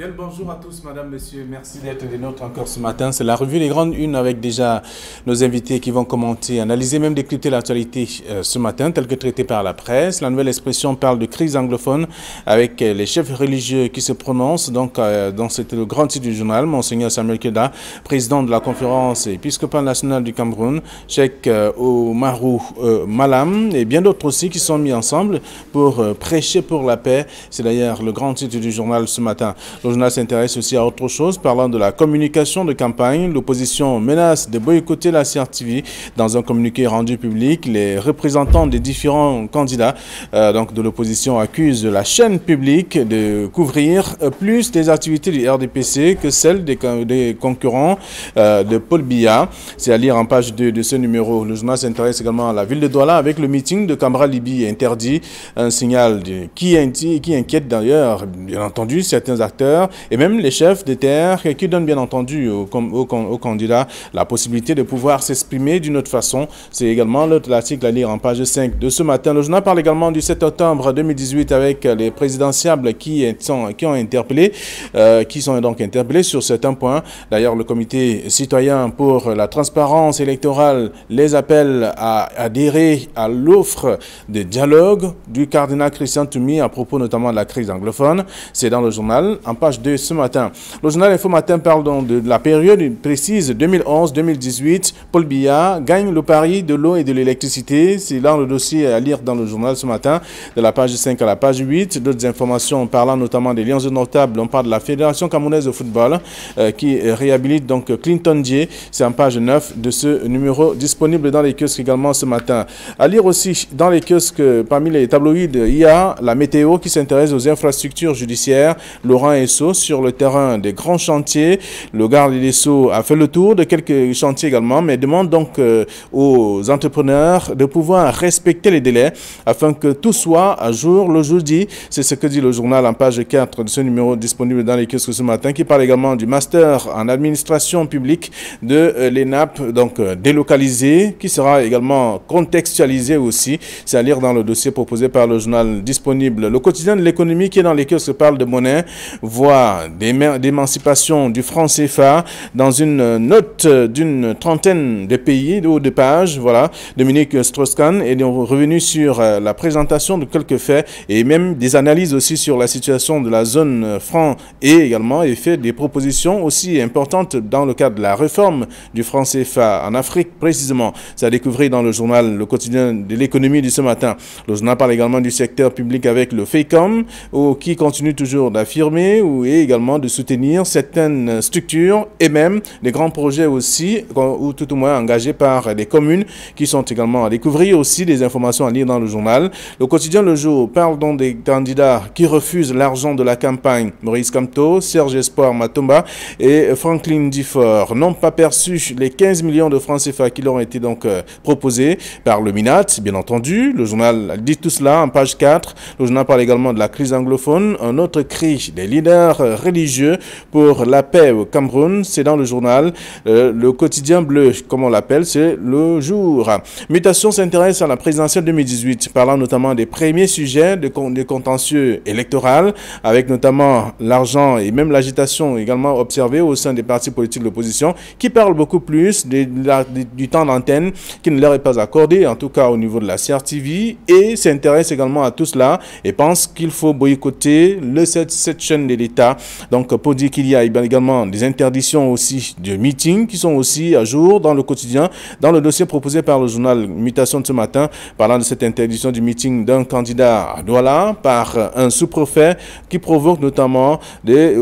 Bien le bonjour à tous, madame, monsieur. Merci d'être des nôtres encore ce matin. C'est la revue Les Grandes Unes avec déjà nos invités qui vont commenter, analyser, même décrypter l'actualité ce matin, telle que traitée par la presse. La nouvelle expression parle de crise anglophone avec les chefs religieux qui se prononcent. Donc, dans le grand titre du journal, Monseigneur Samuel Keda, président de la conférence épiscopale nationale du Cameroun, Cheikh Oumarou Malam et bien d'autres aussi qui sont mis ensemble pour prêcher pour la paix. C'est d'ailleurs le grand titre du journal ce matin. Le journal s'intéresse aussi à autre chose, parlant de la communication de campagne. L'opposition menace de boycotter la CRTV. Dans un communiqué rendu public, les représentants des différents candidats donc de l'opposition accusent la chaîne publique de couvrir plus des activités du RDPC que celles des concurrents de Paul Biya. C'est à lire en page 2 de ce numéro. Le journal s'intéresse également à la ville de Douala avec le meeting de Camara Libi interdit. Un signal qui inquiète d'ailleurs, bien entendu, certains acteurs et même les chefs de terre qui donnent bien entendu aux candidats la possibilité de pouvoir s'exprimer d'une autre façon. C'est également l'autre article à lire en page 5 de ce matin. Le journal parle également du 7 octobre 2018 avec les présidentiables qui sont donc interpellés sur certains points. D'ailleurs, le comité citoyen pour la transparence électorale les appelle à adhérer à l'offre de dialogue du cardinal Christian Toumi à propos notamment de la crise anglophone. C'est dans le journal en page 2 ce matin. Le journal Info Matin parle donc de la période précise 2011-2018. Paul Biya gagne le pari de l'eau et de l'électricité. C'est là le dossier à lire dans le journal ce matin, de la page 5 à la page 8. D'autres informations parlant notamment des liens notables. On parle de la Fédération camerounaise de football qui réhabilite donc Clinton Dié. C'est en page 9 de ce numéro disponible dans les kiosques également ce matin. À lire aussi dans les kiosques, parmi les tabloïds, il y a la météo qui s'intéresse aux infrastructures judiciaires. Laurent Esso sur le terrain des grands chantiers. Le garde des Sceaux a fait le tour de quelques chantiers également, mais demande donc aux entrepreneurs de pouvoir respecter les délais afin que tout soit à jour le jour dit. C'est ce que dit le journal en page 4 de ce numéro disponible dans les kiosques ce matin, qui parle également du master en administration publique de l'ENAP, donc délocalisé, qui sera également contextualisé aussi. C'est à lire dans le dossier proposé par le journal disponible. Le quotidien de l'économie qui est dans les kiosques parle de monnaie, voie d'émancipation du franc CFA dans une note d'une trentaine de pays, de haut de page. Voilà, Dominique Strauss-Kahn est revenu sur la présentation de quelques faits et même des analyses aussi sur la situation de la zone franc et également fait des propositions aussi importantes dans le cadre de la réforme du franc CFA en Afrique précisément. C'est à découvrir dans le journal Le Quotidien de l'économie de ce matin. Le journal parle également du secteur public avec le FECOM qui continue toujours d'affirmer et également de soutenir certaines structures et même des grands projets aussi, ou tout au moins engagés par des communes qui sont également à découvrir aussi, des informations à lire dans le journal. Le quotidien Le Jour parle donc des candidats qui refusent l'argent de la campagne. Maurice Kamto, Serge Espoir Matomba et Franklin Difford n'ont pas perçu les 15 millions de francs CFA qui leur ont été donc proposés par le MINAT, bien entendu. Le journal dit tout cela en page 4. Le journal parle également de la crise anglophone, un autre cri des leaders religieux pour la paix au Cameroun. C'est dans le journal Le Quotidien Bleu, comme on l'appelle, c'est Le Jour. Mutation s'intéresse à la présidentielle 2018, parlant notamment des premiers sujets de contentieux électoral, avec notamment l'argent et même l'agitation également observée au sein des partis politiques de l'opposition, qui parlent beaucoup plus du temps d'antenne qui ne leur est pas accordé, en tout cas au niveau de la CRTV, et s'intéresse également à tout cela et pense qu'il faut boycotter cette chaîne de l'État. Donc pour dire qu'il y a également des interdictions aussi de meetings qui sont aussi à jour dans le quotidien, dans le dossier proposé par le journal Mutation de ce matin, parlant de cette interdiction du meeting d'un candidat à Douala par un sous-préfet qui provoque notamment des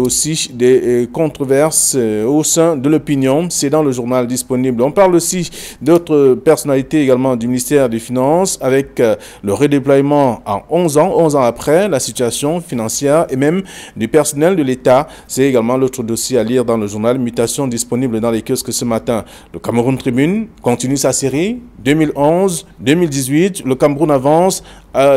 controverses au sein de l'opinion. C'est dans le journal disponible. On parle aussi d'autres personnalités également du ministère des Finances avec le redéploiement en 11 ans après la situation financière et même du personnel de l'État. C'est également l'autre dossier à lire dans le journal Mutation disponible dans les kiosques ce matin. Le Cameroun Tribune continue sa série 2011-2018. Le Cameroun avance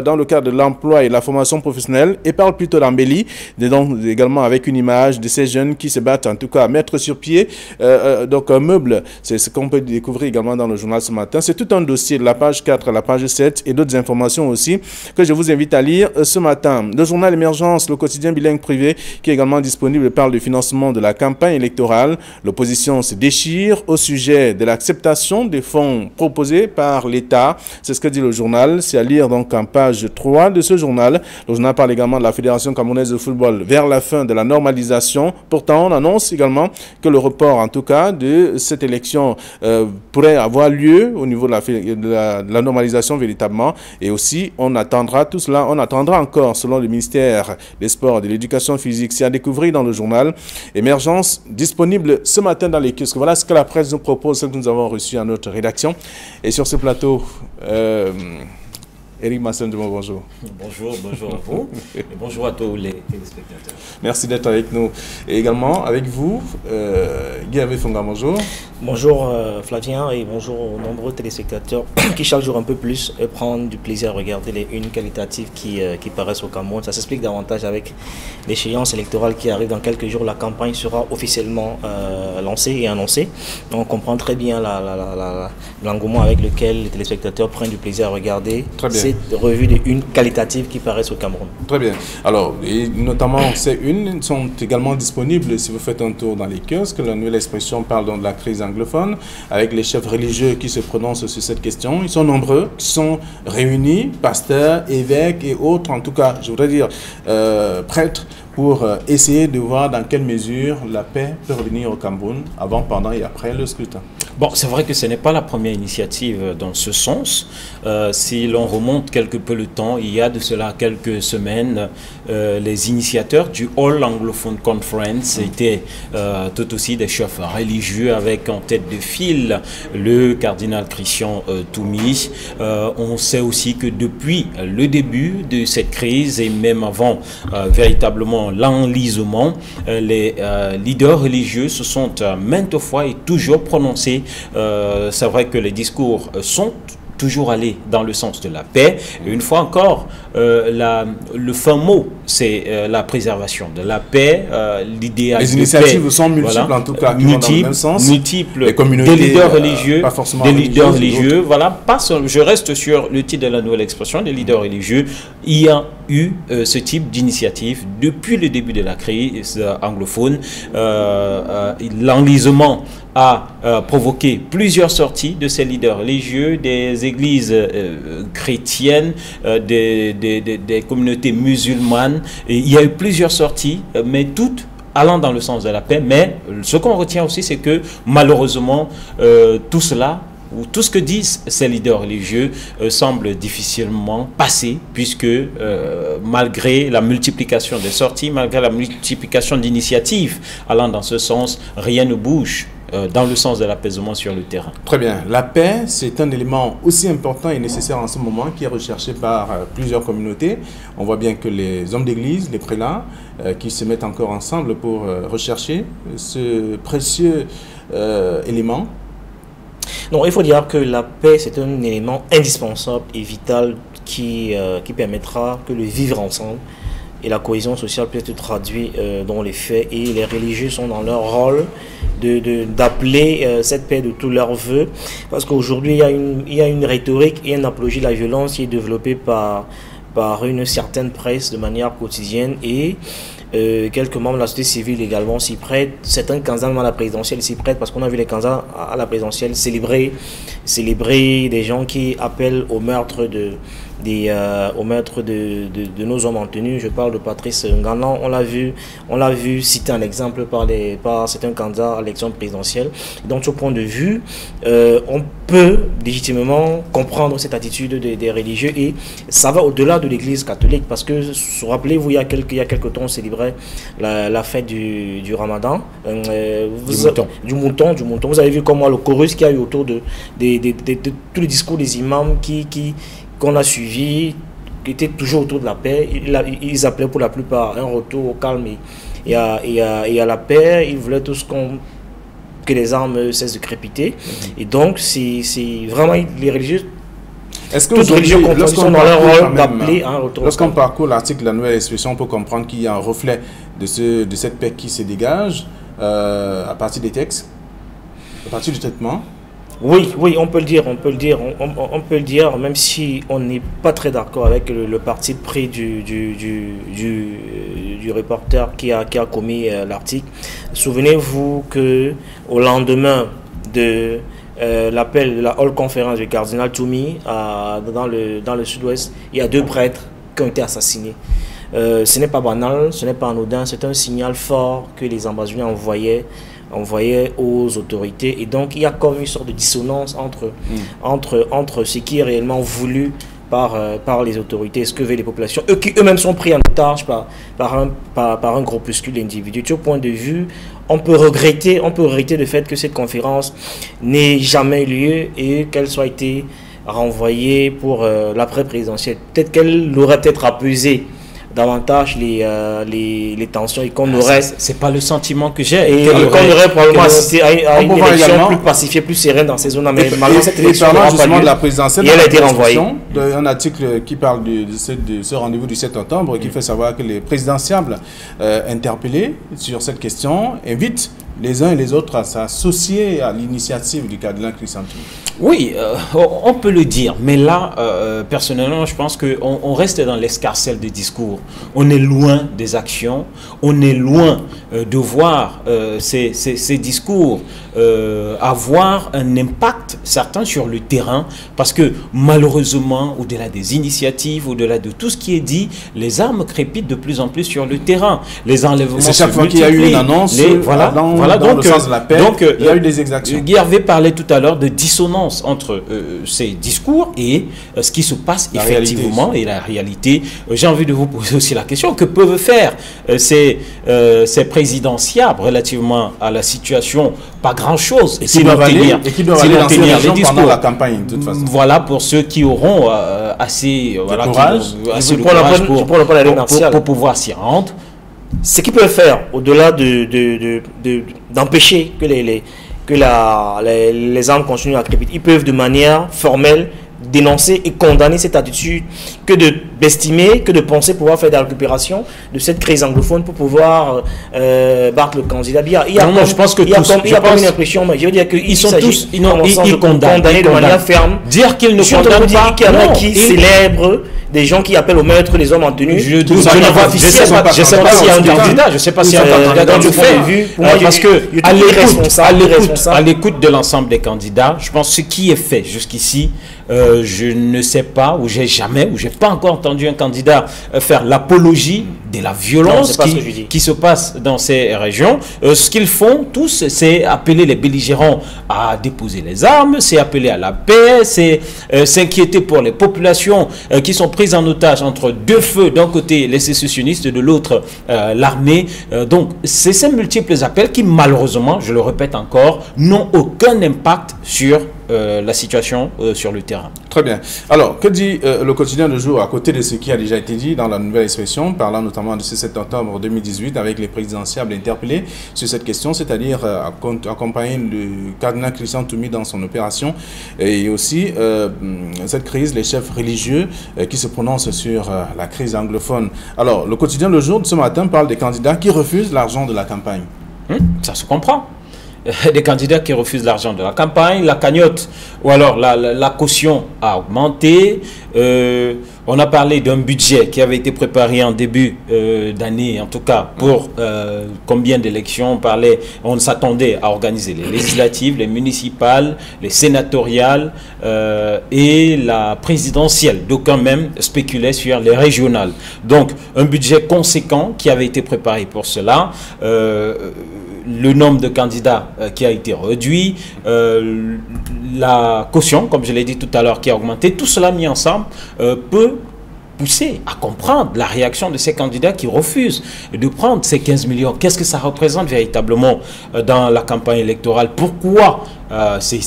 dans le cadre de l'emploi et de la formation professionnelle et parle plutôt d'embellie, donc également avec une image de ces jeunes qui se battent en tout cas à mettre sur pied donc un meuble. C'est ce qu'on peut découvrir également dans le journal ce matin. C'est tout un dossier de la page 4 à la page 7 et d'autres informations aussi que je vous invite à lire ce matin. Le journal Émergence, le quotidien bilingue privé qui est également disponible, parle du financement de la campagne électorale. L'opposition se déchire au sujet de l'acceptation des fonds proposés par l'État. C'est ce que dit le journal. C'est à lire donc en page 3 de ce journal. Le journal parle également de la Fédération camerounaise de football vers la fin de la normalisation. Pourtant, on annonce également que le report, en tout cas, de cette élection pourrait avoir lieu au niveau de la normalisation véritablement. Et aussi, on attendra tout cela. On attendra encore, selon le ministère des Sports et de l'Éducation physique. C'est à découvrir dans le journal Émergence, disponible ce matin dans les kiosques. Voilà ce que la presse nous propose, ce que nous avons reçu à notre rédaction. Et sur ce plateau, Éric Masson-Dumont, bonjour. Bonjour, bonjour à vous et bonjour à tous les téléspectateurs. Merci d'être avec nous. Et également avec vous, Guy Fonga, bonjour. Bonjour Flavien et bonjour aux nombreux téléspectateurs qui chaque jour un peu plus prennent du plaisir à regarder les unes qualitatives qui paraissent au Cameroun. Ça s'explique davantage avec l'échéance électorale qui arrive dans quelques jours. La campagne sera officiellement lancée et annoncée. Donc on comprend très bien l'engouement avec lequel les téléspectateurs prennent du plaisir à regarder cette revue des unes qualitatives qui paraissent au Cameroun. Très bien. Alors, et notamment ces unes sont également disponibles si vous faites un tour dans les kiosques. La nouvelle expression parle donc de la crise anglophone, avec les chefs religieux qui se prononcent sur cette question. Ils sont nombreux, qui sont réunis, pasteurs, évêques et autres, en tout cas, je voudrais dire prêtres, pour essayer de voir dans quelle mesure la paix peut revenir au Cameroun avant, pendant et après le scrutin. Bon, c'est vrai que ce n'est pas la première initiative dans ce sens. Si l'on remonte quelque peu le temps, il y a de cela quelques semaines, les initiateurs du All Anglophone Conference étaient tout aussi des chefs religieux avec en tête de file le cardinal Christian Toumi. On sait aussi que depuis le début de cette crise et même avant véritablement l'enlisement, les leaders religieux se sont maintes fois et toujours prononcés. C'est vrai que les discours sont toujours allés dans le sens de la paix. Et une fois encore, le fin mot, c'est la préservation de la paix, l'idéal de paix. Les initiatives sont multiples, voilà, en tout cas, qui vont dans le même sens. Multiples, des leaders religieux, voilà, je reste sur le titre de la nouvelle expression, des leaders religieux. Il y a eu ce type d'initiative depuis le début de la crise anglophone. L'enlisement a provoqué plusieurs sorties de ces leaders religieux, des églises chrétiennes, des communautés musulmanes. Et il y a eu plusieurs sorties, mais toutes allant dans le sens de la paix. Mais ce qu'on retient aussi, c'est que malheureusement, tout cela, ou tout ce que disent ces leaders religieux semble difficilement passer, puisque malgré la multiplication des sorties, malgré la multiplication d'initiatives allant dans ce sens, rien ne bouge dans le sens de l'apaisement sur le terrain. Très bien. La paix, c'est un élément aussi important et nécessaire en ce moment qui est recherché par plusieurs communautés. On voit bien que les hommes d'église, les prélats, qui se mettent encore ensemble pour rechercher ce précieux élément. Non, il faut dire que la paix, c'est un élément indispensable et vital qui permettra que le vivre ensemble et la cohésion sociale peut être traduite dans les faits, et les religieux sont dans leur rôle d'appeler cette paix de tous leurs voeux, parce qu'aujourd'hui il y a une rhétorique et une apologie de la violence qui est développée par une certaine presse de manière quotidienne, et quelques membres de la société civile également s'y prêtent. Certains candidats à la présidentielle s'y prêtent, parce qu'on a vu les candidats à la présidentielle célébrer des gens qui appellent au meurtre de nos hommes en tenue. Je parle de Patrice Ngannou. On l'a vu citer un exemple par certains candidats à l'élection présidentielle. Donc, de ce point de vue, on peut légitimement comprendre cette attitude des religieux, et ça va au-delà de l'Église catholique, parce que, rappelez-vous, il y a quelques temps, on célébrait la fête du Ramadan, du mouton. Vous avez vu comment le chorus qu'il y a eu autour de tous les discours des imams qu'on a suivi, qui étaient toujours autour de la paix. Ils appelaient pour la plupart un retour au calme et à la paix. Ils voulaient tous que les armes cessent de crépiter. Et donc, c'est vraiment les religieux Est-ce que toutes religions confondues sont dans leur rôle d'appeler un retour. Lorsqu'on parcourt l'article de la nouvelle expression, on peut comprendre qu'il y a un reflet de cette paix qui se dégage à partir des textes, à partir du traitement. Oui, on peut le dire, on peut le dire, même si on n'est pas très d'accord avec le parti pris du reporter qui a commis l'article. Souvenez-vous que au lendemain de l'appel de la Haute Conférence du cardinal Toumi dans le sud-ouest, il y a 2 prêtres qui ont été assassinés. Ce n'est pas banal, ce n'est pas anodin, c'est un signal fort que les ambassadeurs envoyaient aux autorités, et donc il y a comme une sorte de dissonance entre ce qui est réellement voulu par les autorités, ce que veulent les populations, eux qui eux-mêmes sont pris en otage par un groupuscule d'individus. De ce point de vue, on peut regretter le fait que cette conférence n'ait jamais eu lieu et qu'elle soit été renvoyée pour l'après-présidentielle. Peut-être qu'elle aurait peut-être apaisé davantage les tensions et qu'on aurait... C'est pas le sentiment que j'ai. Et qu'on aurait probablement assisté à une élection plus pacifiée, plus sereine dans ces zones-là. Mais malgré cette élection, justement de la présidentielle, elle a été renvoyée. Un article qui parle de ce rendez-vous du 7 octobre, qui fait savoir que les présidentiables interpellés sur cette question invitent les uns et les autres à s'associer à l'initiative du cardinal Christian Toumi. Oui, on peut le dire, mais là, personnellement, je pense qu'on reste dans l'escarcelle des discours. On est loin des actions, on est loin de voir ces discours avoir un impact certain sur le terrain, parce que malheureusement, au-delà des initiatives, au-delà de tout ce qui est dit, les armes crépitent de plus en plus sur le terrain. Les enlèvements se multiplient. C'est chaque fois qu'il y a eu une annonce, dans le sens de la paix, il y a eu des exactions. Guy Hervé parlait tout à l'heure de dissonance entre ces discours et ce qui se passe effectivement et la réalité. J'ai envie de vous poser aussi la question, que peuvent faire ces présidentiables relativement à la situation? Pas grand-chose. Et qui doivent aller dans ces régions pendant la campagne, de toute façon. Voilà, pour ceux qui auront assez de courage pour pouvoir s'y rendre. Ce qu'ils peuvent faire, au-delà d'empêcher que les armes continuent à crépiter, ils peuvent de manière formelle dénoncer et condamner cette attitude, que d'estimer, que de penser pouvoir faire de la récupération de cette crise anglophone pour pouvoir battre le candidat. Je pense que il y a comme une impression, je veux dire qu'ils sont tous condamnés de manière ferme. Dire qu'ils ne condamnent pas, qu'il y en a qui célèbrent des gens qui appellent au meurtre les hommes en tenue. Je ne sais pas s'il y a un candidat, je ne sais pas s'il y a un candidat dans le fait, parce que à l'écoute de l'ensemble des candidats, je pense que ce qui est fait jusqu'ici, je ne sais pas, ou j'ai pas encore entendu un candidat faire l'apologie de la violence qui se passe dans ces régions. Ce qu'ils font tous, c'est appeler les belligérants à déposer les armes, c'est appeler à la paix, c'est s'inquiéter pour les populations qui sont prises en otage entre 2 feux, d'un côté les sécessionnistes, de l'autre l'armée. Donc c'est ces multiples appels qui, malheureusement, je le répète encore, n'ont aucun impact sur la situation sur le terrain. Très bien. Alors, que dit le quotidien de jour à côté de ce qui a déjà été dit dans la nouvelle expression, parlant notamment de ce 7 octobre 2018 avec les présidentiables interpellés sur cette question, c'est-à-dire accompagner le cardinal Christian Toumi dans son opération, et aussi cette crise, les chefs religieux qui se prononcent sur la crise anglophone. Alors, le quotidien de jour de ce matin parle des candidats qui refusent l'argent de la campagne. Ça se comprend. Des candidats qui refusent l'argent de la campagne, la cagnotte ou alors la caution a augmenté. On a parlé d'un budget qui avait été préparé en début d'année, en tout cas pour combien d'élections on s'attendait à organiser les législatives, les municipales, les sénatoriales et la présidentielle. D'aucuns même spéculaient sur les régionales. Donc un budget conséquent qui avait été préparé pour cela. Le nombre de candidats qui a été réduit, la caution, comme je l'ai dit tout à l'heure, qui a augmenté, tout cela mis ensemble peut pousser à comprendre la réaction de ces candidats qui refusent de prendre ces 15 millions. Qu'est-ce que ça représente véritablement dans la campagne électorale? Pourquoi c'est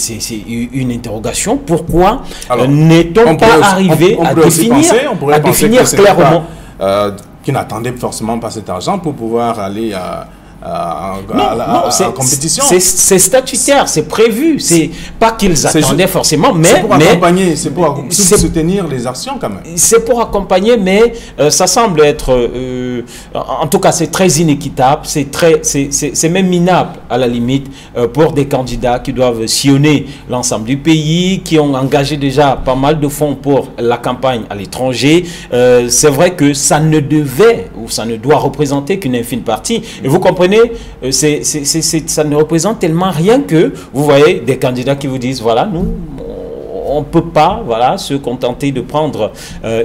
une interrogation? Pourquoi n'est-on pas arrivé à définir clairement qui n'attendaient forcément pas cet argent pour pouvoir aller à en compétition. C'est statutaire, c'est prévu. C'est pas qu'ils attendaient forcément, mais c'est pour accompagner, c'est pour soutenir les actions quand même. C'est pour accompagner, mais ça semble être, en tout cas, c'est très inéquitable, c'est même minable à la limite pour des candidats qui doivent sillonner l'ensemble du pays, qui ont engagé déjà pas mal de fonds pour la campagne à l'étranger. C'est vrai que ça ne devait ou ça ne doit représenter qu'une infime partie. Et vous comprenez, ça ne représente tellement rien que vous voyez des candidats qui vous disent voilà, nous on ne peut pas se contenter de prendre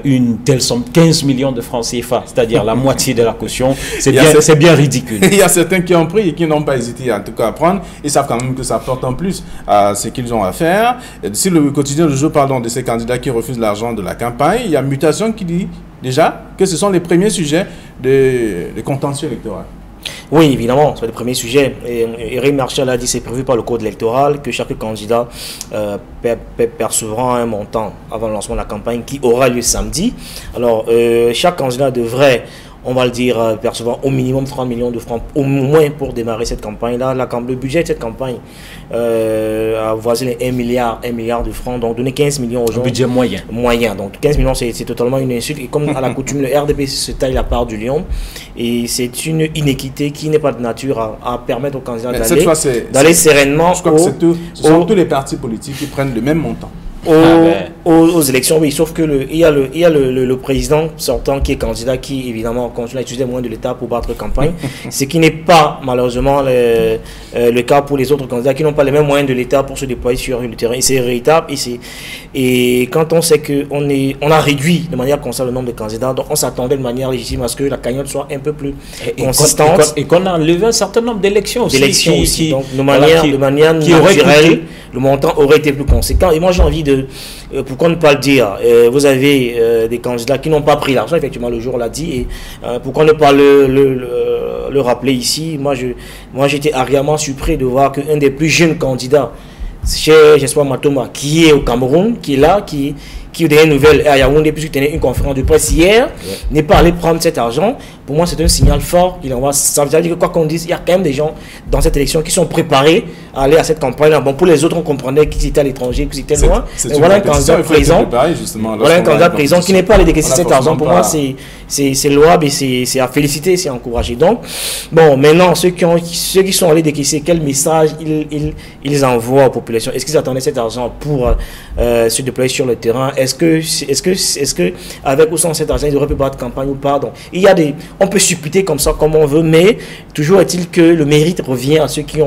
une telle somme, 15 millions de francs CFA, c'est-à-dire la moitié de la caution. C'est bien ridicule. Il y a certains qui ont pris et qui n'ont pas hésité en tout cas à prendre. Ils savent quand même que ça apporte en plus à ce qu'ils ont à faire. Et si le quotidien du jour parle de ces candidats qui refusent l'argent de la campagne, il y a Mutation qui dit déjà que ce sont les premiers sujets de contentieux électoral. Oui, évidemment, c'est le premier sujet. Eric Marchal a dit que c'est prévu par le code électoral que chaque candidat percevra un montant avant le lancement de la campagne qui aura lieu samedi. Alors, chaque candidat devrait, on va le dire, percevoir au minimum 3 millions de francs, au moins pour démarrer cette campagne-là. Le budget de cette campagne a voisiné 1 milliard de francs, donc donner 15 millions aux gens. Un budget moyen. Moyen, donc 15 millions c'est totalement une insulte. Et comme à la coutume, le RDP se taille la part du lion. Et c'est une inéquité qui n'est pas de nature à permettre aux candidats d'aller sereinement. Je crois que ce sont tous les partis politiques qui prennent le même montant. Aux élections, oui, sauf que il y a le président sortant qui est candidat, qui évidemment continue à utiliser les moyens de l'État pour battre campagne, ce qui n'est pas malheureusement le cas pour les autres candidats qui n'ont pas les mêmes moyens de l'État pour se déployer sur le terrain. Et c'est véritable. Et quand on sait qu'on a réduit de manière constante le nombre de candidats, donc on s'attendait de manière légitime à ce que la cagnotte soit un peu plus consistante. Et qu'on a enlevé un certain nombre d'élections aussi. Donc de manière naturelle, le montant aurait été plus conséquent. Et moi j'ai envie de, pourquoi ne pas le dire, vous avez des candidats qui n'ont pas pris l'argent, effectivement le jour l'a dit, et pourquoi ne pas le rappeler ici. Moi j'étais agréablement surpris de voir qu'un des plus jeunes candidats, Jesper Matoma, qui est au Cameroun, qui est là, qui aux dernières nouvelles à Yaoundé, puisqu'il tenait une conférence de presse hier, n'est pas allé prendre cet argent. Pour moi, c'est un signal fort qu'il envoie. Ça veut dire que quoi qu'on dise, il y a quand même des gens dans cette élection qui sont préparés à aller à cette campagne-là. Bon, pour les autres, on comprenait qu'ils étaient à l'étranger, qu'ils étaient loin. Mais voilà un candidat présent. Voilà un candidat présent qui n'est pas allé décaisser cet argent. Pour moi, c'est louable et c'est à féliciter, c'est à encourager. Donc, bon, maintenant, ceux qui sont allés décaisser, quel message ils envoient aux populations? Est-ce qu'ils attendaient cet argent pour se déployer sur le terrain? Est-ce que avec ou sans cet argent, ils auraient pu battre campagne ou pas? Donc, on peut supputer comme ça, comme on veut, mais toujours est-il que le mérite revient à ceux qui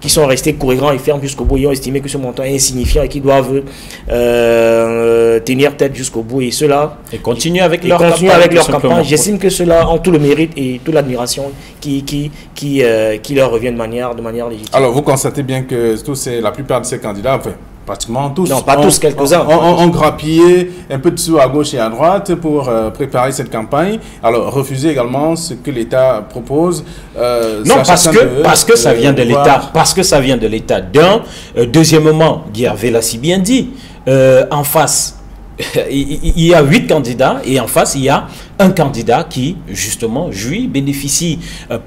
sont restés cohérents et fermes jusqu'au bout. Ils ont estimé que ce montant est insignifiant et qu'ils doivent tenir tête jusqu'au bout. Et ceux-là... Et continuer avec leur campagne. J'estime que ceux-là ont tout le mérite et toute l'admiration qui leur revient de manière légitime. Alors, vous constatez bien que la plupart de ces candidats... Enfin, pratiquement tous. Non, pas tous, quelques-uns. On grappillé un peu de sous à gauche et à droite pour préparer cette campagne. Alors, refuser également ce que l'État propose. Non, parce que ça vient de l'État. Parce que ça vient de l'État. Deuxièmement, Guy Hervé l'a si bien dit, en face, il y a 8 candidats et en face, il y a un candidat qui, justement, bénéficie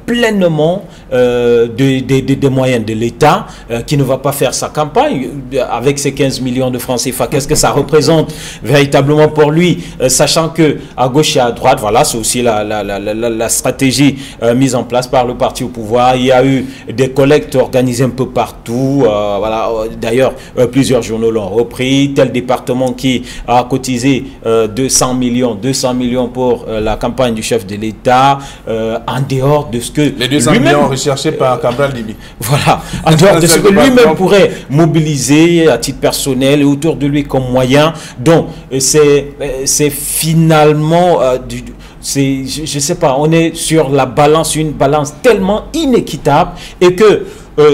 pleinement des moyens de l'État, qui ne va pas faire sa campagne avec ses 15 millions de francs CFA. Qu'est-ce que ça représente véritablement pour lui, sachant que à gauche et à droite, voilà, c'est aussi la stratégie mise en place par le parti au pouvoir. Il y a eu des collectes organisées un peu partout. Voilà, d'ailleurs, plusieurs journaux l'ont repris. Tel département qui a cotisé 200 millions pour la campagne du chef de l'État, en dehors de ce que les 200 millions recherchés par Cabral Libi. Voilà, en dehors de ce que lui-même pourrait mobiliser à titre personnel et autour de lui comme moyen. Donc, c'est finalement je sais pas, on est sur une balance tellement inéquitable et que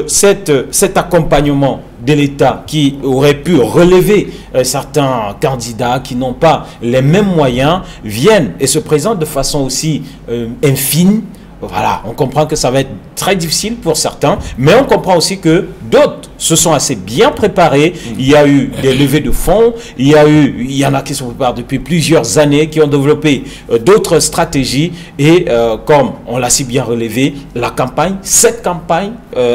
cet accompagnement de l'État qui aurait pu relever certains candidats qui n'ont pas les mêmes moyens viennent et se présentent de façon aussi infime. Voilà, on comprend que ça va être très difficile pour certains, mais on comprend aussi que d'autres se sont assez bien préparés. Il y a eu des levées de fonds, il y en a qui se préparent depuis plusieurs années, qui ont développé d'autres stratégies et comme on l'a si bien relevé, cette campagne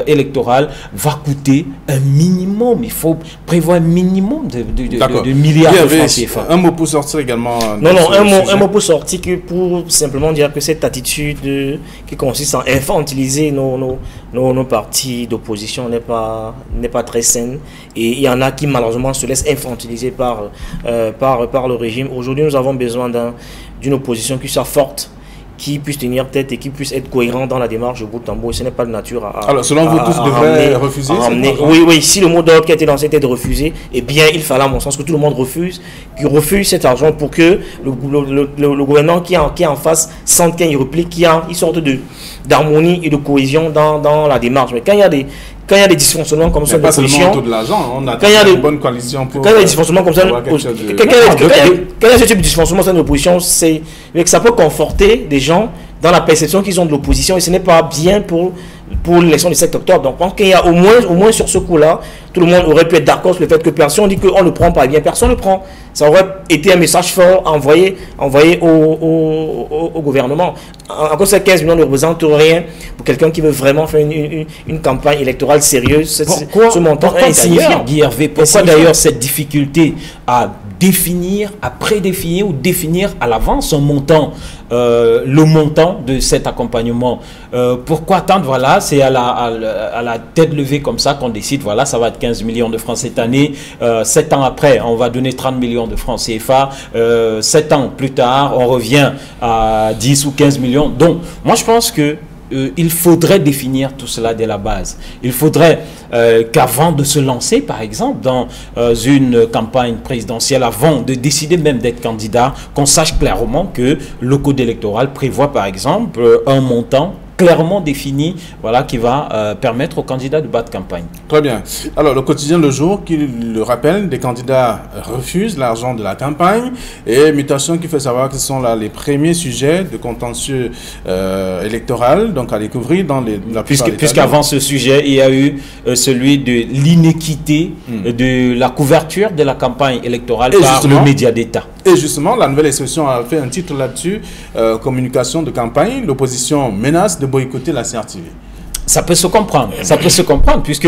électorale va coûter un minimum. Il faut prévoir un minimum de milliards de francs CFA. Un mot pour sortir également. Non, un mot pour sortir, pour simplement dire que cette attitude qui consiste à infantiliser nos partis d'opposition n'est pas très saine. Et il y en a qui malheureusement se laissent infantiliser par le régime. Aujourd'hui, nous avons besoin d'une opposition qui soit forte, qui puisse tenir tête et qui puisse être cohérent dans la démarche de bout en bout. Ce n'est pas de nature à... Alors, selon vous, tous devraient refuser Oui, si le mot d'ordre qui a été lancé était de refuser, eh bien, il fallait, à mon sens, que tout le monde refuse cet argent pour que le gouvernement qui est en face sente qu'il y a une réplique, qu'il y a une sorte d'harmonie et de cohésion dans la démarche. Mais quand il y a des dysfonctionnements comme ça, pas seulement autour de l'argent, on a une bonne coalition pour... Quand il y a des dysfonctionnements comme ça, quand il y a ce type de dysfonctionnement dans l'opposition, c'est que ça peut conforter des gens dans la perception qu'ils ont de l'opposition et ce n'est pas bien pour l'élection du 7 octobre. Donc, je pense qu'il y a au moins sur ce coup-là, tout le monde aurait pu être d'accord sur le fait que personne dit qu'on ne prend pas, eh bien personne ne le prend. Ça aurait été un message fort envoyé au gouvernement. Encore ces 15 millions ne représentent rien pour quelqu'un qui veut vraiment faire une campagne électorale sérieuse. Pourquoi d'ailleurs cette difficulté à prédéfinir ou définir à l'avance un montant, le montant de cet accompagnement? Pourquoi attendre? Voilà, c'est à la tête levée comme ça qu'on décide, voilà, ça va être 15 millions de francs cette année, 7 ans après, on va donner 30 millions de francs CFA, 7 ans plus tard, on revient à 10 ou 15 millions. Donc, moi je pense que il faudrait définir tout cela dès la base. Il faudrait qu'avant de se lancer, par exemple, dans une campagne présidentielle, avant de décider même d'être candidat, qu'on sache clairement que le code électoral prévoit, par exemple, un montant clairement défini, voilà, qui va permettre aux candidats de battre campagne. Très bien. Alors, le quotidien Le Jour, qui le rappelle, des candidats refusent l'argent de la campagne et Mutation qui fait savoir que ce sont là les premiers sujets de contentieux électoral, donc à découvrir dans la plupart des puisqu'avant ce sujet, il y a eu celui de l'inéquité de la couverture de la campagne électorale par le média d'État. Et justement, la Nouvelle Expression a fait un titre là-dessus, communication de campagne, l'opposition menace de boycotter la CRTV. Ça peut se comprendre, puisque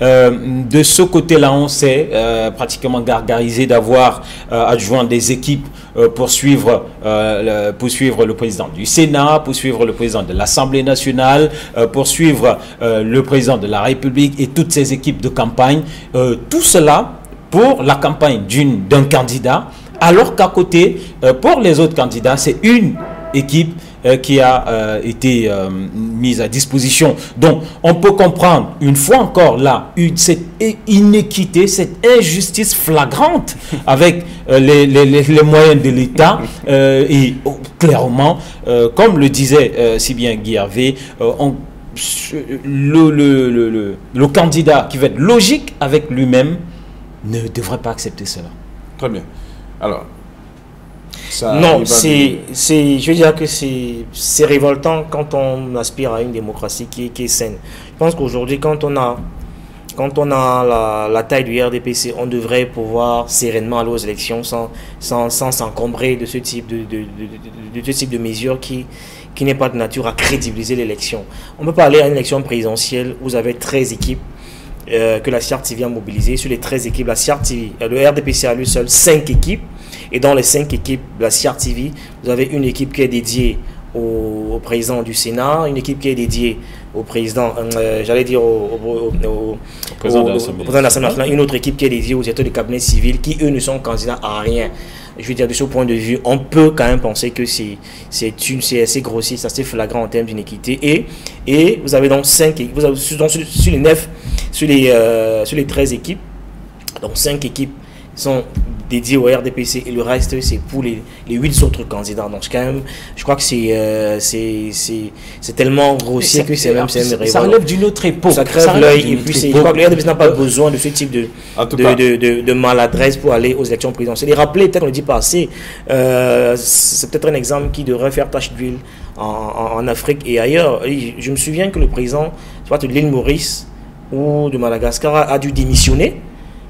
de ce côté-là, on s'est pratiquement gargarisé d'avoir adjoint des équipes pour suivre le président du Sénat, pour suivre le président de l'Assemblée nationale, pour suivre le président de la République et toutes ces équipes de campagne. Tout cela pour la campagne d'un candidat, alors qu'à côté, pour les autres candidats, c'est une équipe qui a été mise à disposition. Donc, on peut comprendre, une fois encore là, cette inéquité, cette injustice flagrante avec les moyens de l'État et clairement, comme le disait si bien Guy Hervé, le candidat qui va être logique avec lui-même ne devrait pas accepter cela. Très bien. Alors, non, je veux dire que c'est révoltant quand on aspire à une démocratie qui est saine. Je pense qu'aujourd'hui, quand on a la taille du RDPC, on devrait pouvoir sereinement aller aux élections sans s'encombrer de ce type de mesures qui n'est pas de nature à crédibiliser l'élection. On peut pas aller à une élection présidentielle où vous avez 13 équipes que la CRTV a mobilisées. Sur les 13 équipes, le RDPC a lui seul 5 équipes. Et dans les 5 équipes de la CRTV, vous avez une équipe qui est dédiée au président du Sénat, une équipe qui est dédiée au président, au président de l'Assemblée nationale, une autre équipe qui est dédiée aux états du cabinet civil, qui eux ne sont candidats à rien. Je veux dire, de ce point de vue, on peut quand même penser que c'est assez grossier, c'est assez flagrant en termes d'inéquité. Et vous avez donc 5 équipes, vous avez, sur les 9, sur les 13 équipes, donc 5 équipes sont dédiées au RDPC et le reste c'est pour les 8 autres candidats. Donc quand même, je crois que c'est tellement grossier que c'est même ça relève d'une autre époque. Ça crève l'œil et puis je crois que le RDPC n'a pas besoin de ce type de maladresse pour aller aux élections présidentielles. Et rappeler, peut-être on ne le dit pas assez, c'est peut-être un exemple qui devrait faire tache d'huile en Afrique et ailleurs. Et je me souviens que le président de l'île Maurice, ou de Madagascar a dû démissionner,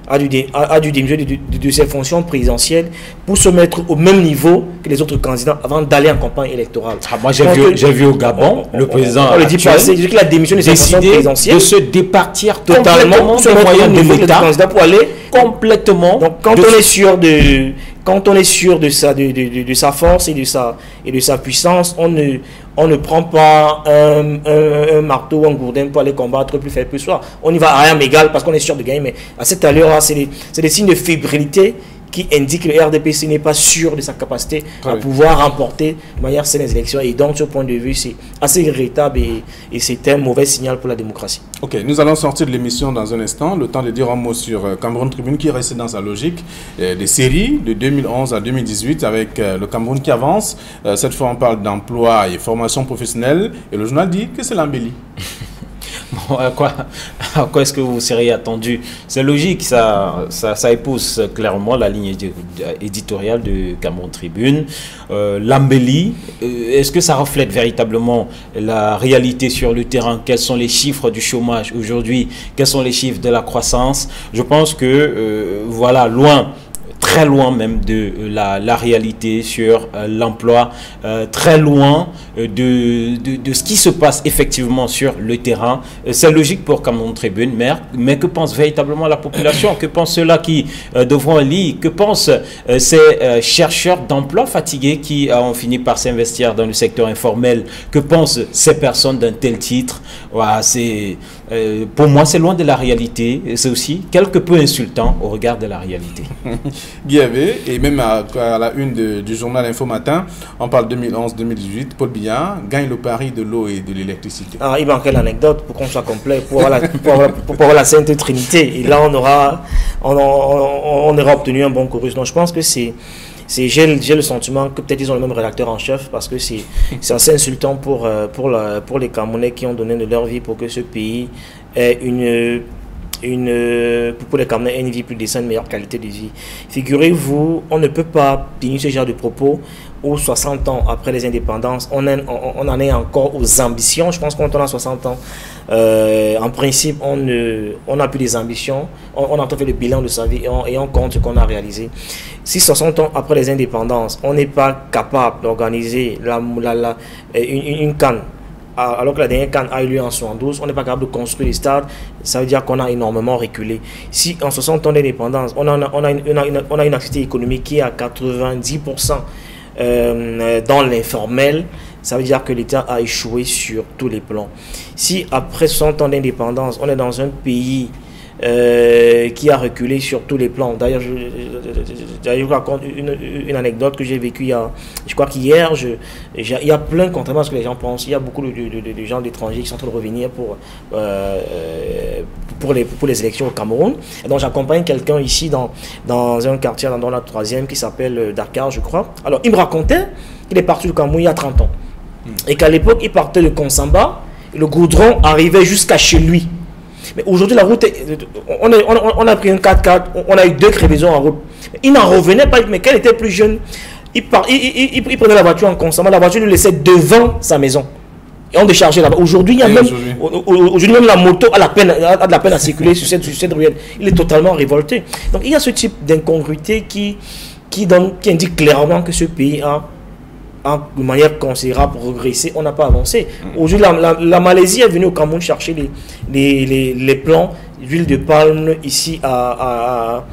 de ses fonctions présidentielles pour se mettre au même niveau que les autres candidats avant d'aller en campagne électorale. Moi, j'ai vu au Gabon, le président on le dit pas assez, qu'il a démissionné de ses fonctions présidentielles, de se départir totalement des moyens de l'État pour aller complètement. Donc, quand on est sûr de sa force et de sa puissance, on ne prend pas un marteau ou un gourdin pour aller combattre plus faible que soi. On y va à armes égales parce qu'on est sûr de gagner, mais à cette allure-là, c'est des signes de fébrilité qui indiquent que le RDPC n'est pas sûr de sa capacité à pouvoir remporter de manière saine les élections. Et donc, de ce point de vue, c'est assez regrettable et c'est un mauvais signal pour la démocratie. Ok, nous allons sortir de l'émission dans un instant. Le temps de dire un mot sur Cameroun Tribune qui reste dans sa logique des séries de 2011 à 2018 avec le Cameroun qui avance. Cette fois, on parle d'emploi et formation professionnelle et le journal dit que c'est l'embellie. Bon, à quoi est-ce que vous seriez attendu? C'est logique, ça épouse clairement la ligne éditoriale de Cameroun Tribune. L'embellie, est-ce que ça reflète véritablement la réalité sur le terrain? Quels sont les chiffres du chômage aujourd'hui? Quels sont les chiffres de la croissance? Je pense que, voilà, très loin même de la réalité sur l'emploi, très loin de ce qui se passe effectivement sur le terrain. C'est logique pour Cameroun Tribune, mais que pense véritablement la population? Que pensent ceux-là qui devront lire? Que pensent ces chercheurs d'emploi fatigués qui ont fini par s'investir dans le secteur informel? Que pensent ces personnes d'un tel titre? Voilà, pour moi, c'est loin de la réalité. C'est aussi quelque peu insultant au regard de la réalité. Guy Hervé, et même à la une du journal Info Matin, on parle 2011-2018, Paul Biya gagne le pari de l'eau et de l'électricité. Ah, il manquait l'anecdote pour qu'on soit complet, pour avoir la Sainte Trinité. Et là, on aura obtenu un bon chorus. Donc, je pense que j'ai le sentiment que peut-être ils ont le même rédacteur en chef parce que c'est assez insultant pour les Camerounais qui ont donné de leur vie pour que ce pays ait pour les Camerounais une vie plus décente, une meilleure qualité de vie. Figurez-vous, on ne peut pas tenir ce genre de propos où 60 ans après les indépendances, on en est encore aux ambitions. Je pense qu'on a 60 ans. En principe, on n'a plus des ambitions. On a fait le bilan de sa vie et on compte ce qu'on a réalisé. Si 60 ans après les indépendances, on n'est pas capable d'organiser une CAN, alors que la dernière CAN a eu lieu en 72, on n'est pas capable de construire les stades, ça veut dire qu'on a énormément reculé. Si en 60 ans d'indépendance, on a une activité économique qui est à 90% dans l'informel, ça veut dire que l'État a échoué sur tous les plans. Si après 60 ans d'indépendance, on est dans un pays qui a reculé sur tous les plans. D'ailleurs, je vous raconte une anecdote que j'ai vécue je crois qu'hier, il y a plein, contrairement à ce que les gens pensent, il y a beaucoup de gens d'étrangers qui sont en train de revenir pour les élections au Cameroun. Et donc j'accompagne quelqu'un ici dans un quartier, dans la 3e, qui s'appelle Dakar, je crois. Alors il me racontait qu'il est parti du Cameroun il y a 30 ans. Et qu'à l'époque, il partait de Konsamba, et le goudron arrivait jusqu'à chez lui. Mais aujourd'hui, la route, on a pris un 4x4, on a eu 2 crevaisons en route. Il n'en revenait pas, mais quand il était plus jeune, il prenait la voiture en consommant, la voiture lui laissait devant sa maison. Et on déchargeait là-bas. Aujourd'hui, même la moto a de la peine à circuler sur cette ruelle. Il est totalement révolté. Donc il y a ce type d'incongruité qui indique clairement que ce pays a de manière considérable progressé, on n'a pas avancé. Aujourd'hui, la Malaisie est venue au Cameroun chercher les plants d'huile de palme ici à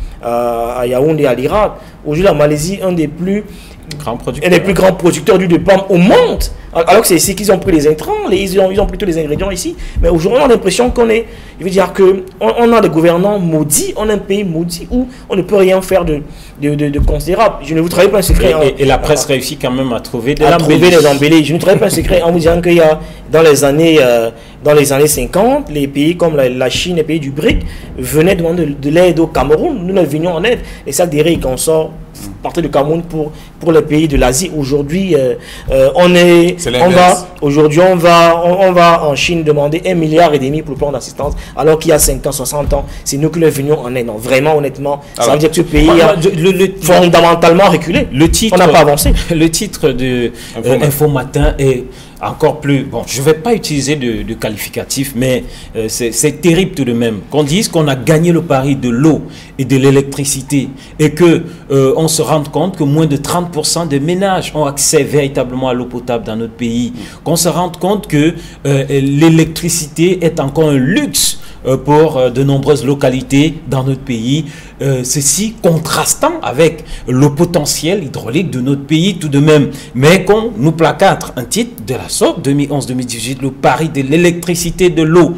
Yaoundé, à l'Irak. Aujourd'hui, la Malaisie est un des plus grands producteurs d'huile de palme au monde. Alors que c'est ici qu'ils ont pris les intrants, ils ont pris tous les ingrédients ici. Mais aujourd'hui, on a l'impression je veux dire qu'on a des gouvernants maudits, on a un pays maudit où on ne peut rien faire de considérable. Je ne vous travaille pas un secret. Et la presse réussit quand même à trouver des embellies. Je ne travaille pas un secret en vous disant qu'il y a dans les années 50, les pays comme la Chine, les pays du BRIC venaient demander de l'aide au Cameroun. Nous leur venions en aide. Les sacs des riz qu'on sort partir du Cameroun pour les pays de l'Asie. Aujourd'hui, on va en Chine demander 1,5 milliard pour le plan d'assistance, alors qu'il y a 5 ans, 60 ans, c'est nous qui le venions en aide. Non, vraiment, honnêtement, ça veut dire que ce pays a fondamentalement reculé. On n'a pas avancé. Le titre de Info Matin est encore plus, bon, je ne vais pas utiliser de qualificatif, mais c'est terrible tout de même qu'on dise qu'on a gagné le pari de l'eau et de l'électricité et que on se rende compte que moins de 30% des ménages ont accès véritablement à l'eau potable dans notre pays, qu'on se rende compte que l'électricité est encore un luxe pour de nombreuses localités dans notre pays, ceci contrastant avec le potentiel hydraulique de notre pays tout de même, mais qu'on nous placâtre un titre de la sorte, 2011-2018, le pari de l'électricité, de l'eau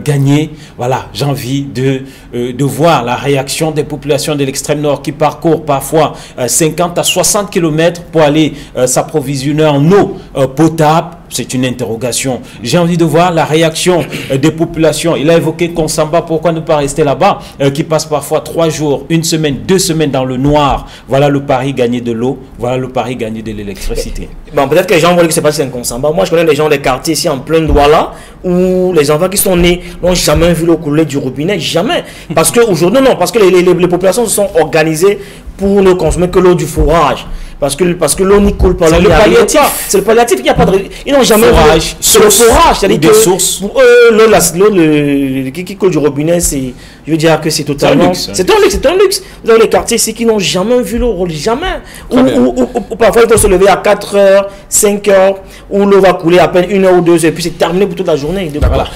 gagné. Voilà, j'ai envie de voir la réaction des populations de l'extrême nord qui parcourent parfois 50 à 60 km pour aller s'approvisionner en eau potable. C'est une interrogation. J'ai envie de voir la réaction des populations. Il a évoqué Konsamba, pourquoi ne pas rester là-bas, qui passe parfois 3 jours, 1 semaine, 2 semaines dans le noir. Voilà le pari gagné de l'eau, voilà le pari gagné de l'électricité. Bon, peut-être que les gens vont dire que c'est pas si c'est un Konsamba. Moi, je connais des gens des quartiers ici en plein Douala où les enfants qui sont nés n'ont jamais vu l'eau couler du robinet, jamais. Parce qu'aujourd'hui, non, parce que les populations se sont organisées pour ne consommer que l'eau du forage. Parce que l'eau n'y coule pas. C'est le palliatif. C'est le palliatif, il n'y a pas de... Ils n'ont jamais forage, c'est le forage, c'est-à-dire que sources. Pour eux, qui coule du robinet, c'est... Je veux dire que c'est totalement... C'est un luxe. Vous avez les quartiers ici qui n'ont jamais vu l'eau, jamais. Ou parfois, ils vont se lever à 4 heures, 5 heures, où l'eau va couler à peine 1 heure ou 2 heures, et puis c'est terminé pour toute la journée. Voilà.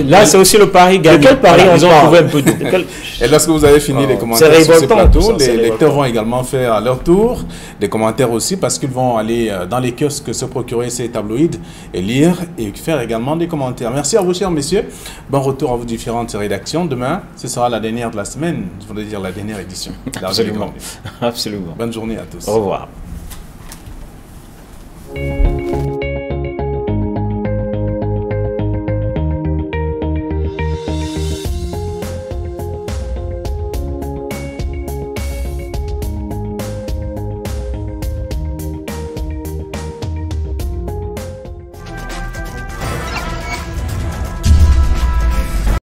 Là, c'est aussi le pari gagné. De quel pari ils ont trouvé un peu d'eau. Et lorsque vous avez fini les commentaires sur ce plateau, les lecteurs vont également faire à leur tour des commentaires aussi, parce qu'ils vont aller dans les kiosques se procurer ces tabloïds et lire et faire également des commentaires. Merci à vous, chers messieurs. Bon retour à vos différentes rédactions. Demain, ce sera la dernière de la semaine, je voudrais dire la dernière édition. Absolument. Absolument. Bonne journée à tous. Au revoir.